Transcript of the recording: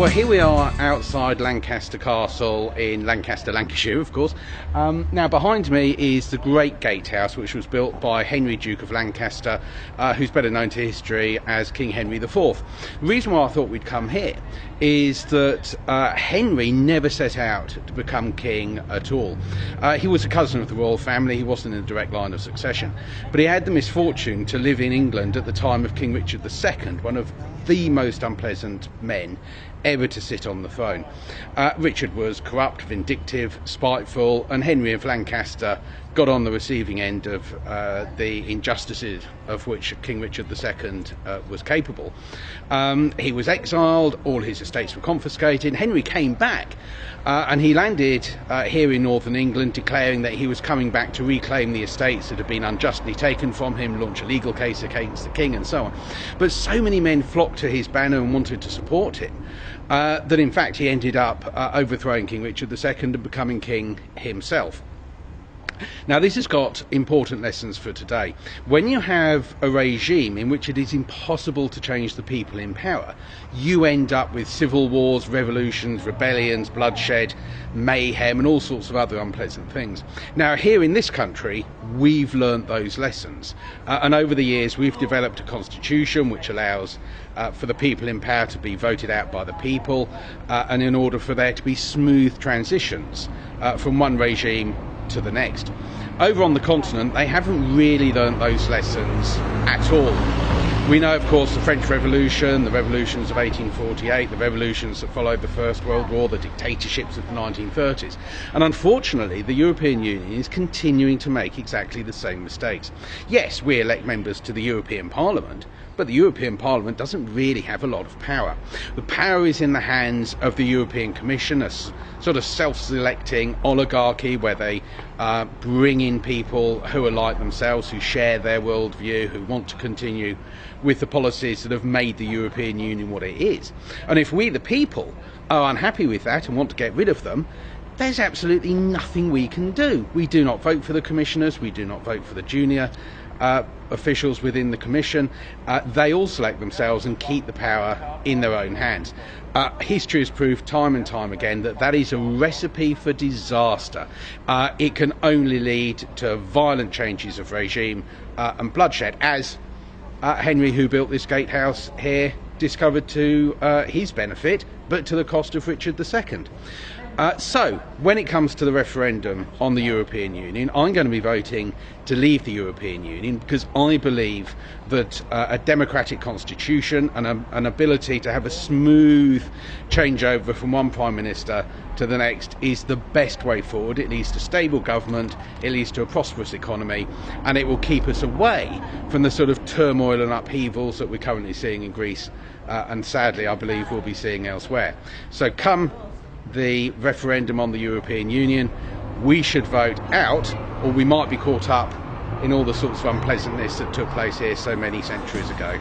Well, here we are outside Lancaster Castle in Lancaster, Lancashire, of course. Now, behind me is the Great Gatehouse, which was built by Henry, Duke of Lancaster, who's better known to history as King Henry IV. The reason why I thought we'd come here is that Henry never set out to become king at all. He was a cousin of the royal family. He wasn't in a direct line of succession, but he had the misfortune to live in England at the time of King Richard II, one of the most unpleasant men ever to sit on the throne. Richard was corrupt, vindictive, spiteful, and Henry of Lancaster got on the receiving end of the injustices of which King Richard II was capable. He was exiled, all his estates were confiscated. Henry came back and he landed here in northern England, declaring that he was coming back to reclaim the estates that had been unjustly taken from him, launch a legal case against the king and so on. But so many men flocked to his banner and wanted to support him that in fact he ended up overthrowing King Richard II and becoming king himself. Now, this has got important lessons for today. When you have a regime in which it is impossible to change the people in power, you end up with civil wars, revolutions, rebellions, bloodshed, mayhem, and all sorts of other unpleasant things. Now, here in this country, we've learnt those lessons. And over the years, we've developed a constitution which allows for the people in power to be voted out by the people, and in order for there to be smooth transitions from one regime to the next. Over on the continent, they haven't really learnt those lessons at all. We know, of course, the French Revolution, the revolutions of 1848, the revolutions that followed the First World War, the dictatorships of the 1930s. And unfortunately, the European Union is continuing to make exactly the same mistakes. Yes, we elect members to the European Parliament, but the European Parliament doesn't really have a lot of power. The power is in the hands of the European Commission, a sort of self-selecting oligarchy where they bring in people who are like themselves, who share their worldview, who want to continue with the policies that have made the European Union what it is. And if we, the people, are unhappy with that and want to get rid of them, there's absolutely nothing we can do. We do not vote for the commissioners, we do not vote for the junior officials within the Commission. They all select themselves and keep the power in their own hands. History has proved time and time again that that is a recipe for disaster. It can only lead to violent changes of regime and bloodshed, as Henry, who built this gatehouse here, discovered to his benefit, but to the cost of Richard II. So, when it comes to the referendum on the European Union, I'm going to be voting to leave the European Union because I believe that a democratic constitution and an ability to have a smooth changeover from one Prime Minister to the next is the best way forward. It leads to stable government, it leads to a prosperous economy, and it will keep us away from the sort of turmoil and upheavals that we're currently seeing in Greece, and sadly I believe we'll be seeing elsewhere. So come the referendum on the European Union, we should vote out, or we might be caught up in all the sorts of unpleasantness that took place here so many centuries ago.